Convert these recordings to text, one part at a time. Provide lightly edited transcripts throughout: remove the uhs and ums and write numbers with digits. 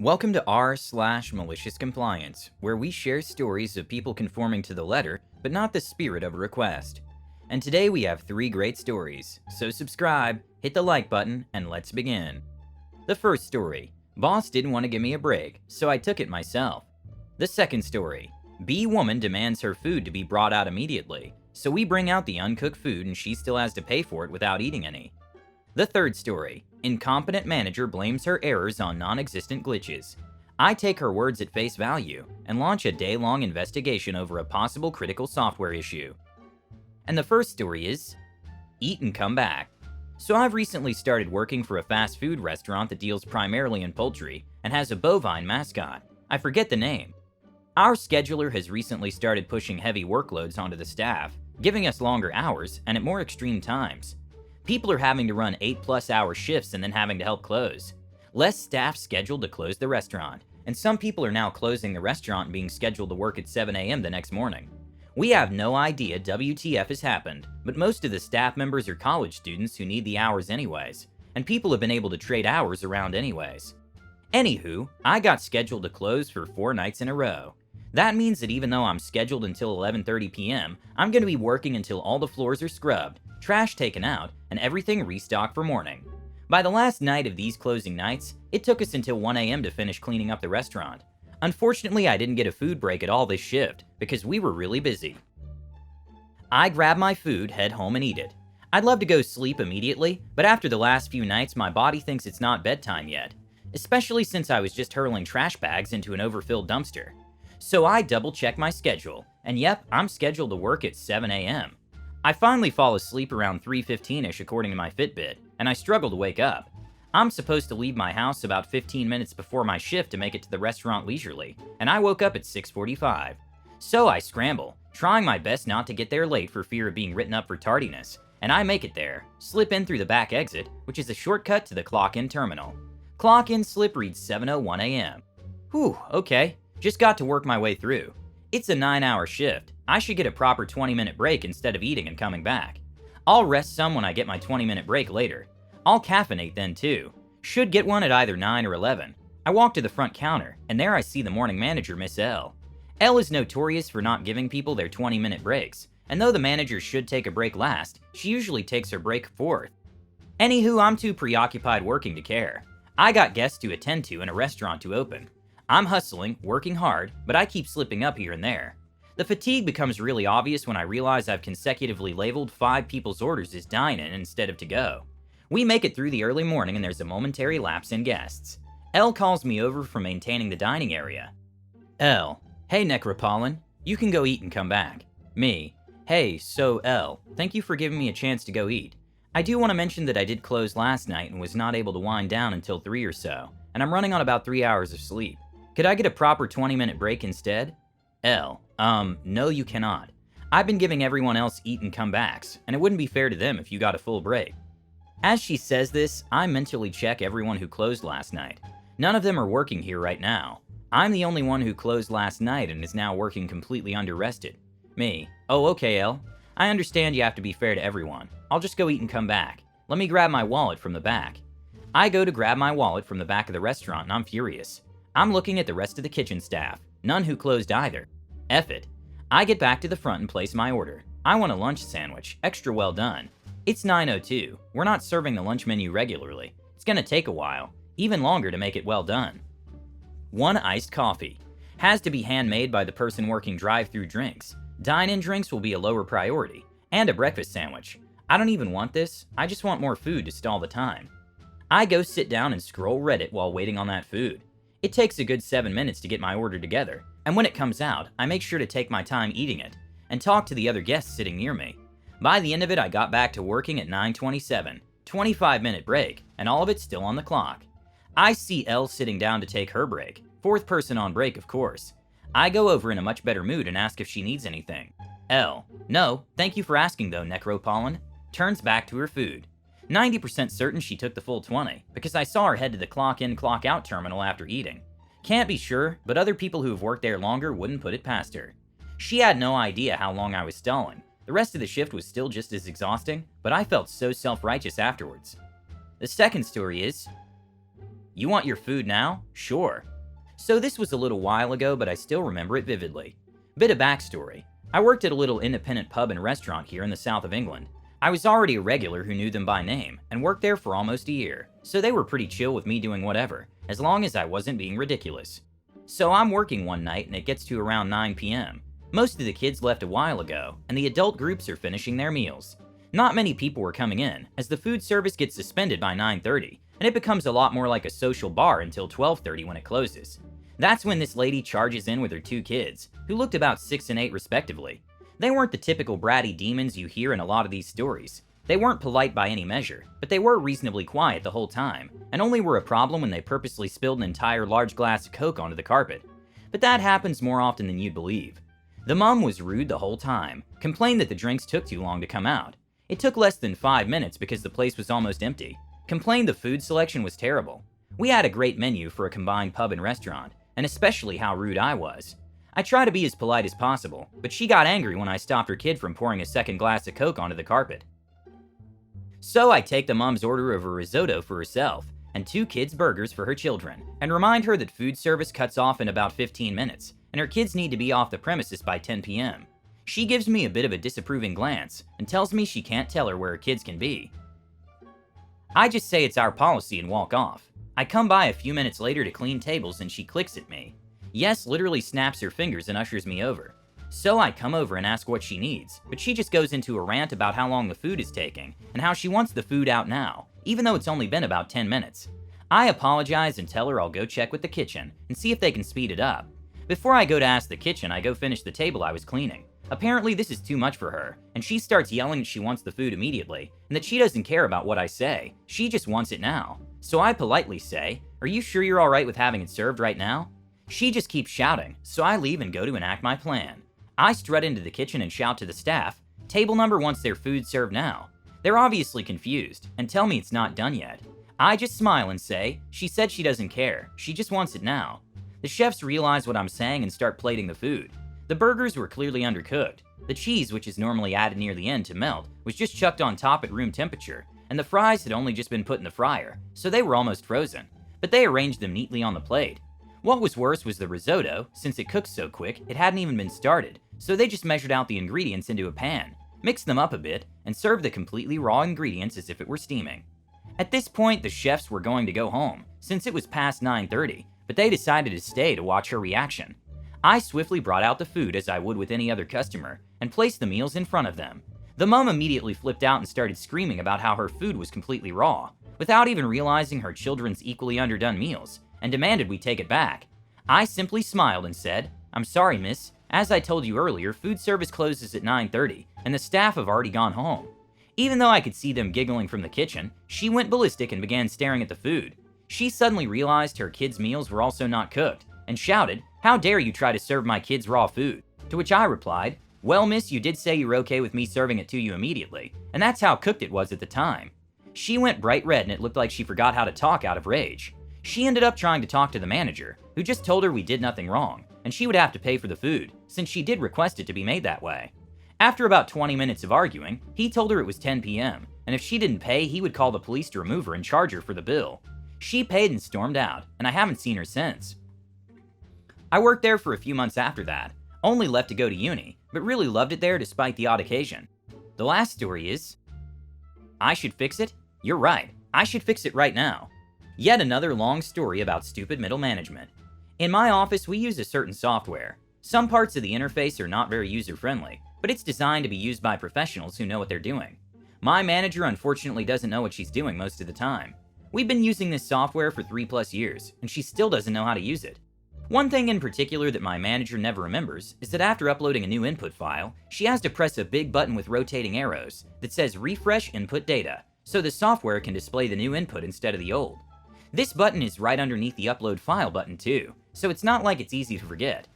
Welcome to r/MaliciousCompliance, where we share stories of people conforming to the letter, but not the spirit of a request. And today we have 3 great stories, so subscribe, hit the like button, and let's begin. The first story, boss didn't want to give me a break, so I took it myself. The second story, B woman demands her food to be brought out immediately, so we bring out the uncooked food and she still has to pay for it without eating any. The third story, incompetent manager blames her errors on non-existent glitches. I take her words at face value and launch a day-long investigation over a possible critical software issue. And the first story is, eat and come back. So I've recently started working for a fast food restaurant that deals primarily in poultry and has a bovine mascot. I forget the name. Our scheduler has recently started pushing heavy workloads onto the staff, giving us longer hours and at more extreme times. People are having to run 8+ hour shifts and then having to help close. Less staff scheduled to close the restaurant, and some people are now closing the restaurant and being scheduled to work at 7 a.m. the next morning. We have no idea WTF has happened, but most of the staff members are college students who need the hours anyways, and people have been able to trade hours around anyways. Anywho, I got scheduled to close for 4 nights in a row. That means that even though I'm scheduled until 11:30 p.m., I'm going to be working until all the floors are scrubbed, trash taken out, and everything restocked for morning. By the last night of these closing nights, it took us until 1 a.m. to finish cleaning up the restaurant. Unfortunately, I didn't get a food break at all this shift because we were really busy. I grab my food, head home, and eat it. I'd love to go sleep immediately, but after the last few nights, my body thinks it's not bedtime yet, especially since I was just hurling trash bags into an overfilled dumpster. So I double-check my schedule, and yep, I'm scheduled to work at 7 a.m. I finally fall asleep around 3:15ish according to my Fitbit, and I struggle to wake up. I'm supposed to leave my house about 15 minutes before my shift to make it to the restaurant leisurely, and I woke up at 6:45. So I scramble, trying my best not to get there late for fear of being written up for tardiness, and I make it there, slip in through the back exit, which is a shortcut to the clock-in terminal. Clock-in slip reads 7:01 a.m. Whew, okay. Just got to work my way through. It's a 9-hour shift. I should get a proper 20-minute break instead of eating and coming back. I'll rest some when I get my 20-minute break later. I'll caffeinate then too. Should get one at either 9 or 11. I walk to the front counter, and there I see the morning manager, Miss L. L is notorious for not giving people their 20-minute breaks, and though the manager should take a break last, she usually takes her break fourth. Anywho, I'm too preoccupied working to care. I got guests to attend to and a restaurant to open. I'm hustling, working hard, but I keep slipping up here and there. The fatigue becomes really obvious when I realize I've consecutively labeled 5 people's orders as dine-in instead of to-go. We make it through the early morning and there's a momentary lapse in guests. L calls me over for maintaining the dining area. L: Hey Necropolin, you can go eat and come back. Me: Hey, so L, thank you for giving me a chance to go eat. I do want to mention that I did close last night and was not able to wind down until 3 or so, and I'm running on about 3 hours of sleep. Could I get a proper 20-minute break instead? L: No you cannot. I've been giving everyone else eat and come backs, and it wouldn't be fair to them if you got a full break. As she says this, I mentally check everyone who closed last night. None of them are working here right now. I'm the only one who closed last night and is now working completely under-rested. Me: Oh, okay, L. I understand you have to be fair to everyone. I'll just go eat and come back. Let me grab my wallet from the back. I go to grab my wallet from the back of the restaurant and I'm furious. I'm looking at the rest of the kitchen staff, none who closed either. F it. I get back to the front and place my order. I want a lunch sandwich, extra well done. It's 9:02. We're not serving the lunch menu regularly. It's gonna take a while, even longer to make it well done. 1 iced coffee. Has to be handmade by the person working drive-through drinks. Dine-in drinks will be a lower priority. And a breakfast sandwich. I don't even want this, I just want more food to stall the time. I go sit down and scroll Reddit while waiting on that food. It takes a good 7 minutes to get my order together, and when it comes out, I make sure to take my time eating it, and talk to the other guests sitting near me. By the end of it, I got back to working at 9:27, 25-minute break, and all of it's still on the clock. I see L sitting down to take her break, 4th person on break of course. I go over in a much better mood and ask if she needs anything. L: No, thank you for asking though, Necropolin. Turns back to her food. 90% certain she took the full 20, because I saw her head to the clock-in, clock-out terminal after eating. Can't be sure, but other people who have worked there longer wouldn't put it past her. She had no idea how long I was stalling. The rest of the shift was still just as exhausting, but I felt so self-righteous afterwards. The second story is, You want your food now? Sure. So this was a little while ago, but I still remember it vividly. Bit of backstory. I worked at a little independent pub and restaurant here in the south of England. I was already a regular who knew them by name, and worked there for almost a year, so they were pretty chill with me doing whatever, as long as I wasn't being ridiculous. So I'm working one night and it gets to around 9 p.m. Most of the kids left a while ago, and the adult groups are finishing their meals. Not many people were coming in, as the food service gets suspended by 9:30, and it becomes a lot more like a social bar until 12:30 when it closes. That's when this lady charges in with her two kids, who looked about 6 and 8 respectively. They weren't the typical bratty demons you hear in a lot of these stories. They weren't polite by any measure, but they were reasonably quiet the whole time, and only were a problem when they purposely spilled an entire large glass of Coke onto the carpet. But that happens more often than you'd believe. The mom was rude the whole time, complained that the drinks took too long to come out. It took less than 5 minutes because the place was almost empty. Complained the food selection was terrible. We had a great menu for a combined pub and restaurant, and especially how rude I was. I try to be as polite as possible, but she got angry when I stopped her kid from pouring a second glass of Coke onto the carpet. So I take the mom's order of a risotto for herself, and 2 kids' burgers for her children, and remind her that food service cuts off in about 15 minutes, and her kids need to be off the premises by 10 p.m. She gives me a bit of a disapproving glance, and tells me she can't tell her where her kids can be. I just say it's our policy and walk off. I come by a few minutes later to clean tables and she clicks at me. Yes, literally snaps her fingers and ushers me over. So I come over and ask what she needs, but she just goes into a rant about how long the food is taking, and how she wants the food out now, even though it's only been about 10 minutes. I apologize and tell her I'll go check with the kitchen and see if they can speed it up. Before I go to ask the kitchen, I go finish the table I was cleaning. Apparently this is too much for her, and she starts yelling that she wants the food immediately, and that she doesn't care about what I say, she just wants it now. So I politely say, "Are you sure you're alright with having it served right now?" She just keeps shouting, so I leave and go to enact my plan. I strut into the kitchen and shout to the staff, "Table number wants their food served now." They're obviously confused, and tell me it's not done yet. I just smile and say, "She said she doesn't care, she just wants it now." The chefs realize what I'm saying and start plating the food. The burgers were clearly undercooked. The cheese, which is normally added near the end to melt, was just chucked on top at room temperature, and the fries had only just been put in the fryer, so they were almost frozen. But they arranged them neatly on the plate. What was worse was the risotto. Since it cooked so quick, it hadn't even been started, so they just measured out the ingredients into a pan, mixed them up a bit, and served the completely raw ingredients as if it were steaming. At this point, the chefs were going to go home, since it was past 9:30, but they decided to stay to watch her reaction. I swiftly brought out the food as I would with any other customer, and placed the meals in front of them. The mom immediately flipped out and started screaming about how her food was completely raw, without even realizing her children's equally underdone meals, and demanded we take it back. I simply smiled and said, "I'm sorry, miss. As I told you earlier, food service closes at 9:30, and the staff have already gone home." Even though I could see them giggling from the kitchen, she went ballistic and began staring at the food. She suddenly realized her kids' meals were also not cooked, and shouted, "How dare you try to serve my kids raw food?" To which I replied, "Well, miss, you did say you were okay with me serving it to you immediately, and that's how cooked it was at the time." She went bright red and it looked like she forgot how to talk out of rage. She ended up trying to talk to the manager, who just told her we did nothing wrong, and she would have to pay for the food, since she did request it to be made that way. After about 20 minutes of arguing, he told her it was 10 p.m., and if she didn't pay, he would call the police to remove her and charge her for the bill. She paid and stormed out, and I haven't seen her since. I worked there for a few months after that, only left to go to uni, but really loved it there despite the odd occasion. The last story is, I should fix it? You're right, I should fix it right now. Yet another long story about stupid middle management. In my office, we use a certain software. Some parts of the interface are not very user-friendly, but it's designed to be used by professionals who know what they're doing. My manager unfortunately doesn't know what she's doing most of the time. We've been using this software for 3+ years, and she still doesn't know how to use it. One thing in particular that my manager never remembers is that after uploading a new input file, she has to press a big button with rotating arrows that says refresh input data, so the software can display the new input instead of the old. This button is right underneath the upload file button too, so it's not like it's easy to forget.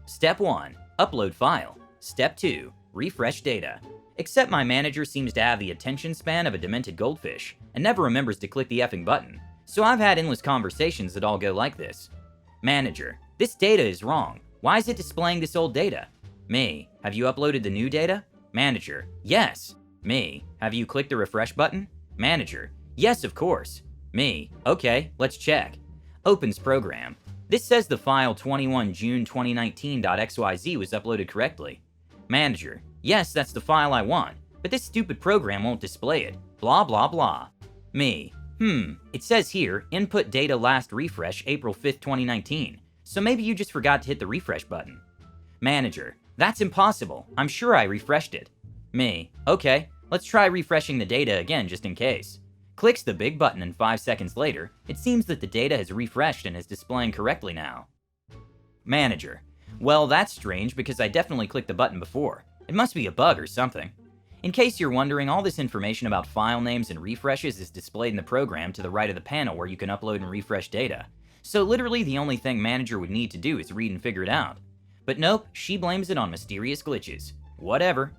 Step 1, upload file. Step 2, refresh data. Except my manager seems to have the attention span of a demented goldfish, and never remembers to click the effing button, so I've had endless conversations that all go like this. Manager, this data is wrong. Why is it displaying this old data? Me, have you uploaded the new data? Manager, yes. Me, have you clicked the refresh button? Manager, yes, of course. Me, okay, let's check. Opens program. This says the file 21June2019.xyz was uploaded correctly. Manager. Yes, that's the file I want, but this stupid program won't display it. Blah blah blah. Me. It says here, input data last refresh April 5th, 2019. So maybe you just forgot to hit the refresh button. Manager. That's impossible. I'm sure I refreshed it. Me. Okay, let's try refreshing the data again just in case. Clicks the big button and 5 seconds later, it seems that the data has refreshed and is displaying correctly now. Manager. Well, that's strange because I definitely clicked the button before. It must be a bug or something. In case you're wondering, all this information about file names and refreshes is displayed in the program to the right of the panel where you can upload and refresh data. So literally the only thing Manager would need to do is read and figure it out. But nope, she blames it on mysterious glitches. Whatever.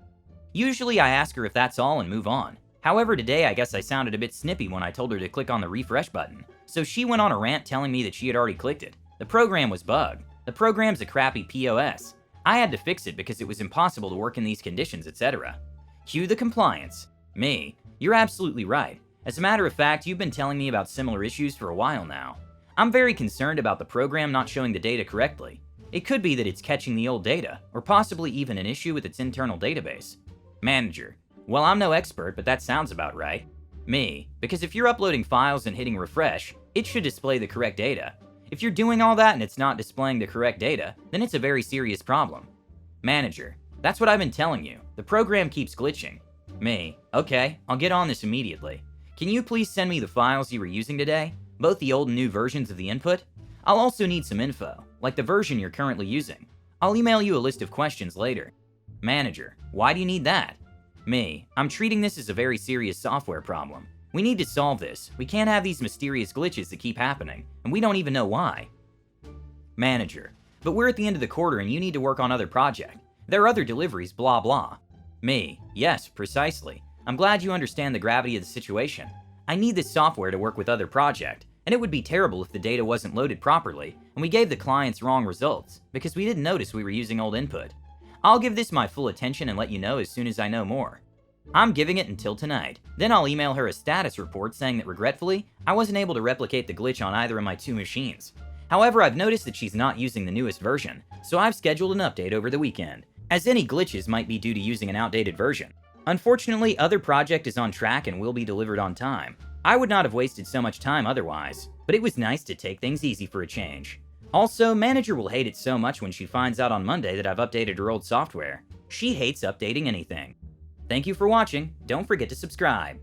Usually I ask her if that's all and move on. However, today I guess I sounded a bit snippy when I told her to click on the refresh button. So she went on a rant telling me that she had already clicked it. The program was bugged. The program's a crappy POS. I had to fix it because it was impossible to work in these conditions, etc. Cue the compliance. Me. You're absolutely right. As a matter of fact, you've been telling me about similar issues for a while now. I'm very concerned about the program not showing the data correctly. It could be that it's catching the old data, or possibly even an issue with its internal database. Manager. Well, I'm no expert, but that sounds about right. Me. Because if you're uploading files and hitting refresh, it should display the correct data. If you're doing all that and it's not displaying the correct data, then it's a very serious problem. Manager. That's what I've been telling you. The program keeps glitching. Me. Okay, I'll get on this immediately. Can you please send me the files you were using today? Both the old and new versions of the input? I'll also need some info, like the version you're currently using. I'll email you a list of questions later. Manager. Why do you need that? Me. I'm treating this as a very serious software problem. We need to solve this. We can't have these mysterious glitches that keep happening, and we don't even know why. Manager. But we're at the end of the quarter and you need to work on other projects. There are other deliveries, blah blah. Me. Yes, precisely. I'm glad you understand the gravity of the situation. I need this software to work with other projects, and it would be terrible if the data wasn't loaded properly, and we gave the clients wrong results, because we didn't notice we were using old input. I'll give this my full attention and let you know as soon as I know more. I'm giving it until tonight. Then I'll email her a status report saying that regretfully, I wasn't able to replicate the glitch on either of my two machines. However, I've noticed that she's not using the newest version, so I've scheduled an update over the weekend, as any glitches might be due to using an outdated version. Unfortunately, other project is on track and will be delivered on time. I would not have wasted so much time otherwise, but it was nice to take things easy for a change. Also, Manager will hate it so much when she finds out on Monday that I've updated her old software. She hates updating anything. Thank you for watching. Don't forget to subscribe.